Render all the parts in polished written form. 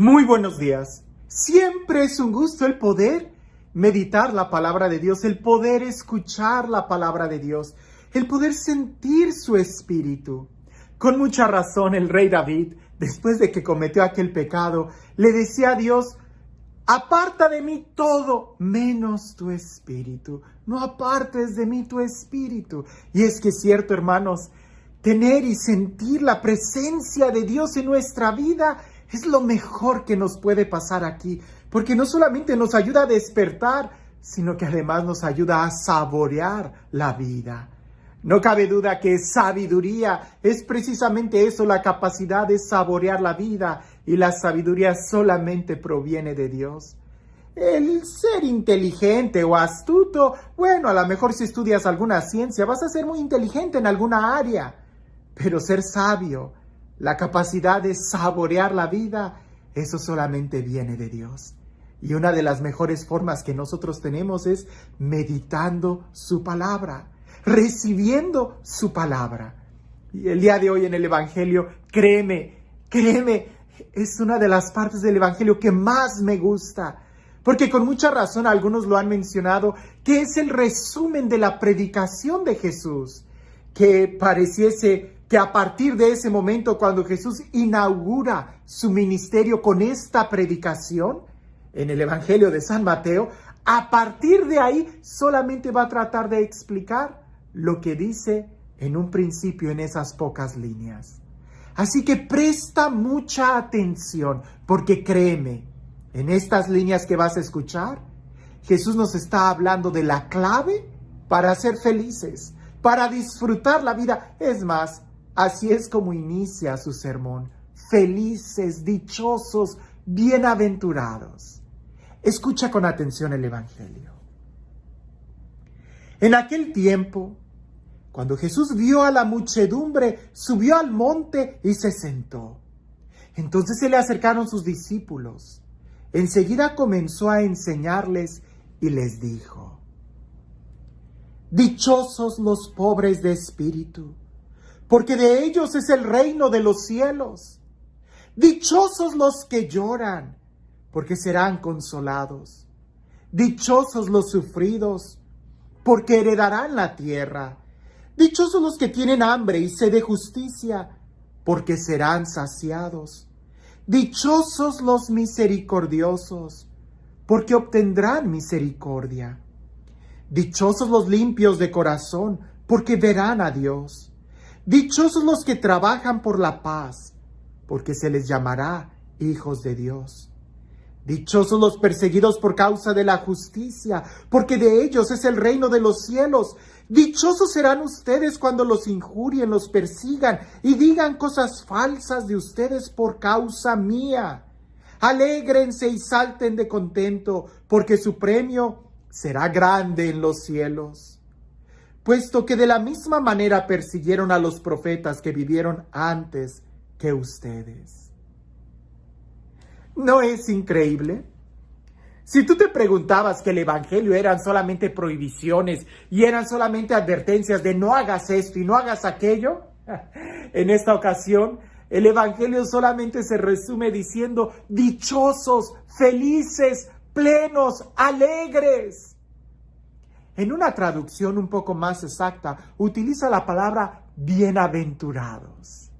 Muy buenos días. Siempre es un gusto el poder meditar la palabra de Dios, el poder escuchar la palabra de Dios, el poder sentir su espíritu. Con mucha razón el rey David, después de que cometió aquel pecado, le decía a Dios: aparta de mí todo menos tu espíritu. No apartes de mí tu espíritu. Y es que es cierto, hermanos, tener y sentir la presencia de Dios en nuestra vida es lo mejor que nos puede pasar aquí, porque no solamente nos ayuda a despertar, sino que además nos ayuda a saborear la vida. No cabe duda que sabiduría es precisamente eso, la capacidad de saborear la vida, y la sabiduría solamente proviene de Dios. El ser inteligente o astuto, bueno, a lo mejor si estudias alguna ciencia vas a ser muy inteligente en alguna área, pero ser sabio, la capacidad de saborear la vida, eso solamente viene de Dios. Y una de las mejores formas que nosotros tenemos es meditando su palabra, recibiendo su palabra. Y el día de hoy en el Evangelio, créeme, es una de las partes del Evangelio que más me gusta, porque con mucha razón algunos lo han mencionado, que es el resumen de la predicación de Jesús, que pareciese que a partir de ese momento, cuando Jesús inaugura su ministerio con esta predicación, en el Evangelio de San Mateo, a partir de ahí solamente va a tratar de explicar lo que dice en un principio en esas pocas líneas. Así que presta mucha atención, porque créeme, en estas líneas que vas a escuchar, Jesús nos está hablando de la clave para ser felices, para disfrutar la vida. Es más, así es como inicia su sermón: felices, dichosos, bienaventurados. Escucha con atención el Evangelio. En aquel tiempo, cuando Jesús vio a la muchedumbre, subió al monte y se sentó. Entonces se le acercaron sus discípulos. Enseguida comenzó a enseñarles y les dijo: dichosos los pobres de espíritu, porque de ellos es el reino de los cielos. Dichosos los que lloran, porque serán consolados. Dichosos los sufridos, porque heredarán la tierra. Dichosos los que tienen hambre y sed de justicia, porque serán saciados. Dichosos los misericordiosos, porque obtendrán misericordia. Dichosos los limpios de corazón, porque verán a Dios. Dichosos los que trabajan por la paz, porque se les llamará hijos de Dios. Dichosos los perseguidos por causa de la justicia, porque de ellos es el reino de los cielos. Dichosos serán ustedes cuando los injurien, los persigan y digan cosas falsas de ustedes por causa mía. Alégrense y salten de contento, porque su premio será grande en los cielos. Puesto que de la misma manera persiguieron a los profetas que vivieron antes que ustedes. ¿No es increíble? Si tú te preguntabas que el Evangelio eran solamente prohibiciones y eran solamente advertencias de no hagas esto y no hagas aquello, en esta ocasión el Evangelio solamente se resume diciendo: dichosos, felices, plenos, alegres. En una traducción un poco más exacta, utiliza la palabra bienaventurados.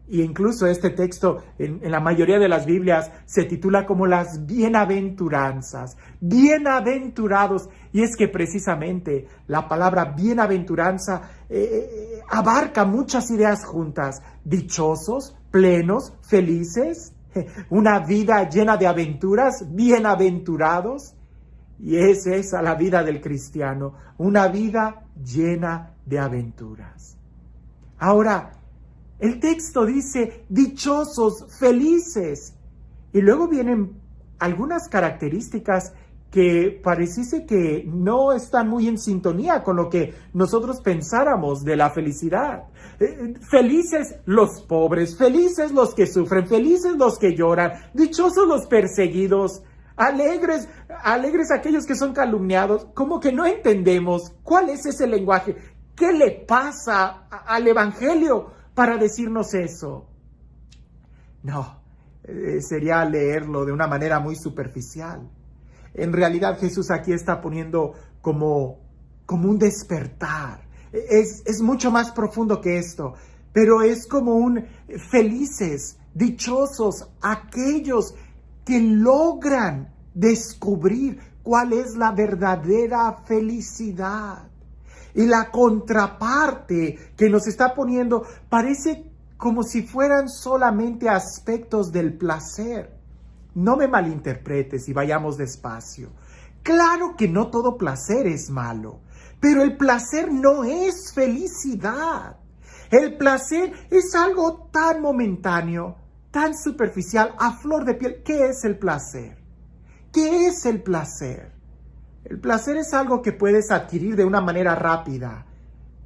Y incluso este texto, en la mayoría de las Biblias, se titula como las bienaventuranzas. Bienaventurados. Y es que precisamente la palabra bienaventuranza abarca muchas ideas juntas. Dichosos, plenos, felices, una vida llena de aventuras, bienaventurados. Y es esa la vida del cristiano, una vida llena de aventuras. Ahora, el texto dice dichosos, felices, y luego vienen algunas características que pareciese que no están muy en sintonía con lo que nosotros pensáramos de la felicidad. Felices los pobres, felices los que sufren, felices los que lloran, dichosos los perseguidos, alegres aquellos que son calumniados. Como que no entendemos cuál es ese lenguaje. ¿Qué le pasa al Evangelio para decirnos eso? No, sería leerlo de una manera muy superficial. En realidad Jesús aquí está poniendo como un despertar. Es mucho más profundo que esto, pero es como un felices, dichosos aquellos que logran descubrir cuál es la verdadera felicidad. Y la contraparte que nos está poniendo parece como si fueran solamente aspectos del placer. No me malinterpretes y vayamos despacio. Claro que no todo placer es malo, pero el placer no es felicidad. El placer es algo tan momentáneo, tan superficial, a flor de piel. ¿Qué es el placer? ¿Qué es el placer? El placer es algo que puedes adquirir de una manera rápida,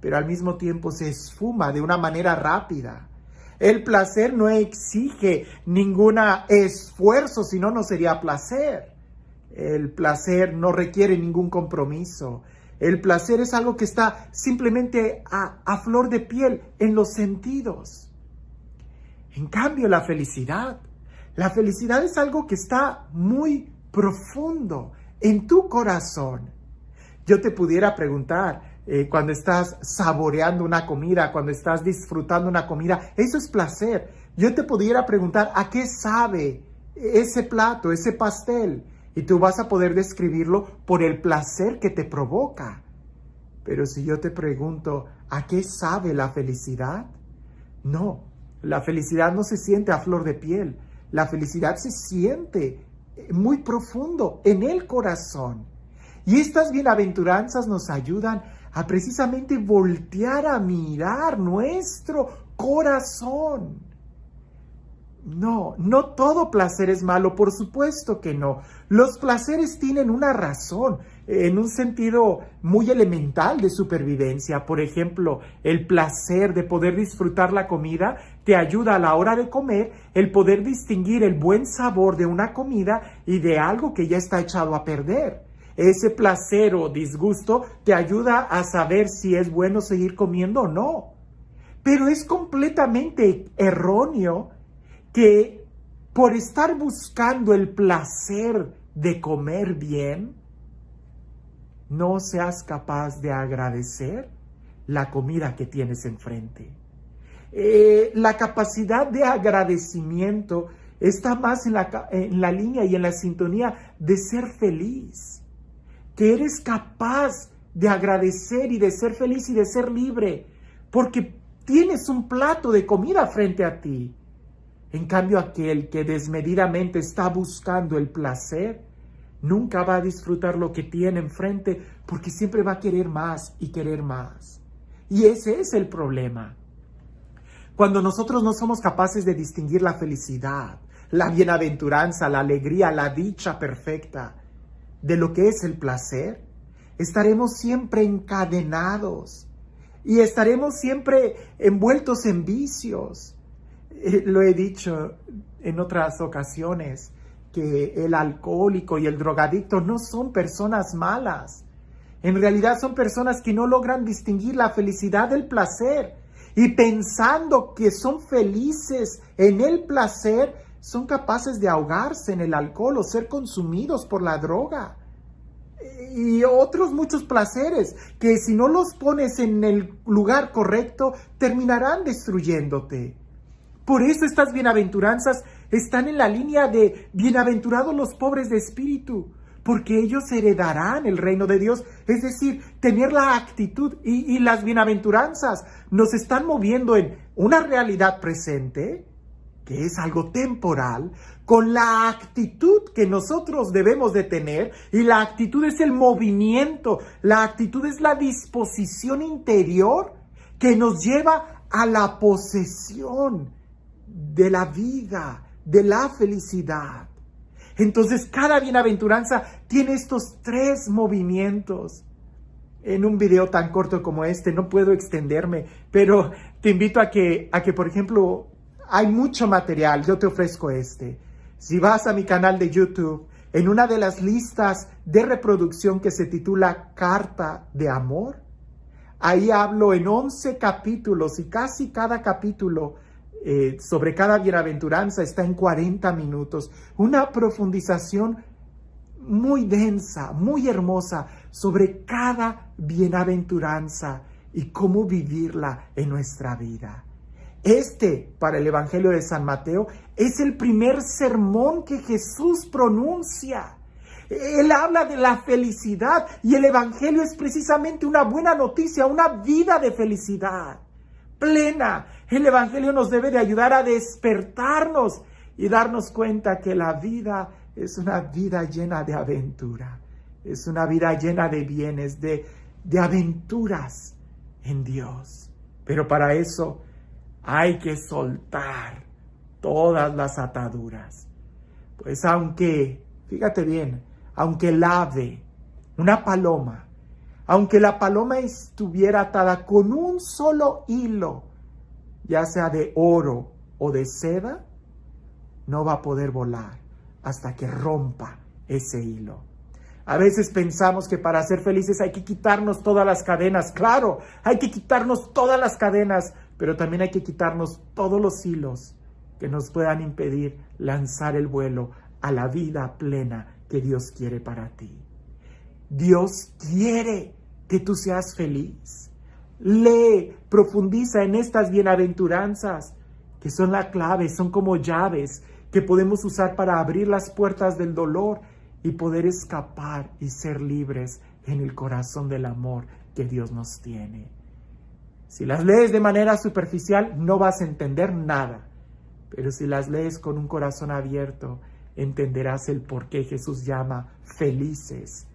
pero al mismo tiempo se esfuma de una manera rápida. El placer no exige ningún esfuerzo, si no, no sería placer. El placer no requiere ningún compromiso. El placer es algo que está simplemente a flor de piel en los sentidos. En cambio, la felicidad es algo que está muy profundo en tu corazón. Yo te pudiera preguntar, cuando estás saboreando una comida, cuando estás disfrutando una comida, eso es placer. Yo te pudiera preguntar, ¿a qué sabe ese plato, ese pastel? Y tú vas a poder describirlo por el placer que te provoca. Pero si yo te pregunto, ¿a qué sabe la felicidad? No, la felicidad no se siente a flor de piel. La felicidad se siente muy profundo en el corazón. Y estas bienaventuranzas nos ayudan a precisamente voltear a mirar nuestro corazón. No todo placer es malo, por supuesto que no. Los placeres tienen una razón, en un sentido muy elemental de supervivencia. Por ejemplo, el placer de poder disfrutar la comida te ayuda a la hora de comer el poder distinguir el buen sabor de una comida y de algo que ya está echado a perder. Ese placer o disgusto te ayuda a saber si es bueno seguir comiendo o no. Pero es completamente erróneo que por estar buscando el placer de comer bien, no seas capaz de agradecer la comida que tienes enfrente. La capacidad de agradecimiento está más en la línea y en la sintonía de ser feliz. Que eres capaz de agradecer y de ser feliz y de ser libre, porque tienes un plato de comida frente a ti. En cambio, aquel que desmedidamente está buscando el placer, nunca va a disfrutar lo que tiene enfrente, porque siempre va a querer más y querer más. Y ese es el problema. Cuando nosotros no somos capaces de distinguir la felicidad, la bienaventuranza, la alegría, la dicha perfecta, de lo que es el placer, estaremos siempre encadenados y estaremos siempre envueltos en vicios. Lo he dicho en otras ocasiones, que el alcohólico y el drogadicto no son personas malas. En realidad son personas que no logran distinguir la felicidad del placer y pensando que son felices en el placer, son capaces de ahogarse en el alcohol o ser consumidos por la droga. Y otros muchos placeres que si no los pones en el lugar correcto, terminarán destruyéndote. Por eso estas bienaventuranzas están en la línea de bienaventurados los pobres de espíritu, porque ellos heredarán el reino de Dios. Es decir, tener la actitud y las bienaventuranzas nos están moviendo en una realidad presente, que es algo temporal, con la actitud que nosotros debemos de tener, y la actitud es el movimiento, la actitud es la disposición interior que nos lleva a la posesión de la vida, de la felicidad. Entonces, cada bienaventuranza tiene estos tres movimientos. En un video tan corto como este no puedo extenderme, pero te invito a que por ejemplo, hay mucho material, yo te ofrezco este. Si vas a mi canal de YouTube, en una de las listas de reproducción que se titula Carta de Amor, ahí hablo en 11 capítulos y casi cada capítulo sobre cada bienaventuranza está en 40 minutos. Una profundización muy densa, muy hermosa sobre cada bienaventuranza y cómo vivirla en nuestra vida. Para el Evangelio de San Mateo, es el primer sermón que Jesús pronuncia. Él habla de la felicidad y el Evangelio es precisamente una buena noticia, una vida de felicidad plena. El Evangelio nos debe de ayudar a despertarnos y darnos cuenta que la vida es una vida llena de aventura, es una vida llena de bienes, de aventuras en Dios. Pero para eso hay que soltar todas las ataduras. Pues fíjate bien, aunque el ave, una paloma, aunque la paloma estuviera atada con un solo hilo, ya sea de oro o de seda, no va a poder volar hasta que rompa ese hilo. A veces pensamos que para ser felices hay que quitarnos todas las cadenas. Claro, hay que quitarnos todas las cadenas, pero también hay que quitarnos todos los hilos que nos puedan impedir lanzar el vuelo a la vida plena que Dios quiere para ti. Dios quiere que tú seas feliz. Lee, profundiza en estas bienaventuranzas, que son la clave, son como llaves que podemos usar para abrir las puertas del dolor y poder escapar y ser libres en el corazón del amor que Dios nos tiene. Si las lees de manera superficial, no vas a entender nada. Pero si las lees con un corazón abierto, entenderás el por qué Jesús llama felices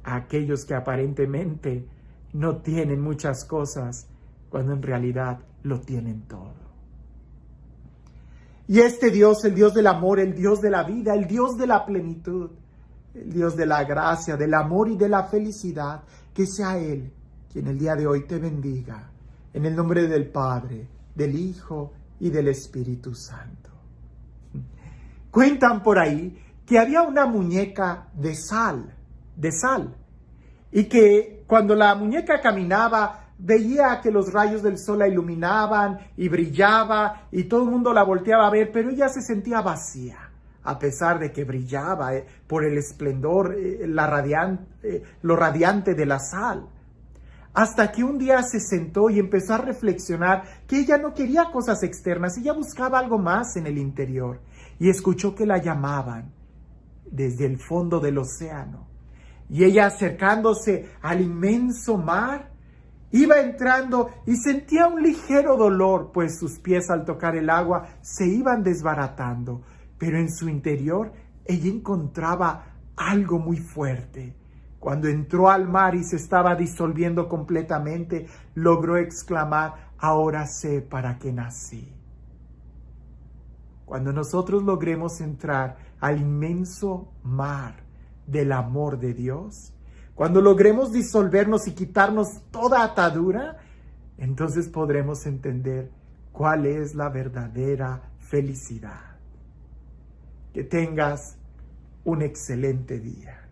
a aquellos que aparentemente no tienen muchas cosas, cuando en realidad lo tienen todo. Y este Dios, el Dios del amor, el Dios de la vida, el Dios de la plenitud, el Dios de la gracia, del amor y de la felicidad, que sea Él quien el día de hoy te bendiga. En el nombre del Padre, del Hijo y del Espíritu Santo. Cuentan por ahí que había una muñeca de sal, y que cuando la muñeca caminaba, veía que los rayos del sol la iluminaban y brillaba, y todo el mundo la volteaba a ver, pero ella se sentía vacía, a pesar de que brillaba por el esplendor, lo radiante de la sal. Hasta que un día se sentó y empezó a reflexionar que ella no quería cosas externas, ella buscaba algo más en el interior, y escuchó que la llamaban desde el fondo del océano. Y ella, acercándose al inmenso mar, iba entrando y sentía un ligero dolor, pues sus pies al tocar el agua se iban desbaratando. Pero en su interior ella encontraba algo muy fuerte. Cuando entró al mar y se estaba disolviendo completamente, logró exclamar: ahora sé para qué nací. Cuando nosotros logremos entrar al inmenso mar del amor de Dios, cuando logremos disolvernos y quitarnos toda atadura, entonces podremos entender cuál es la verdadera felicidad. Que tengas un excelente día.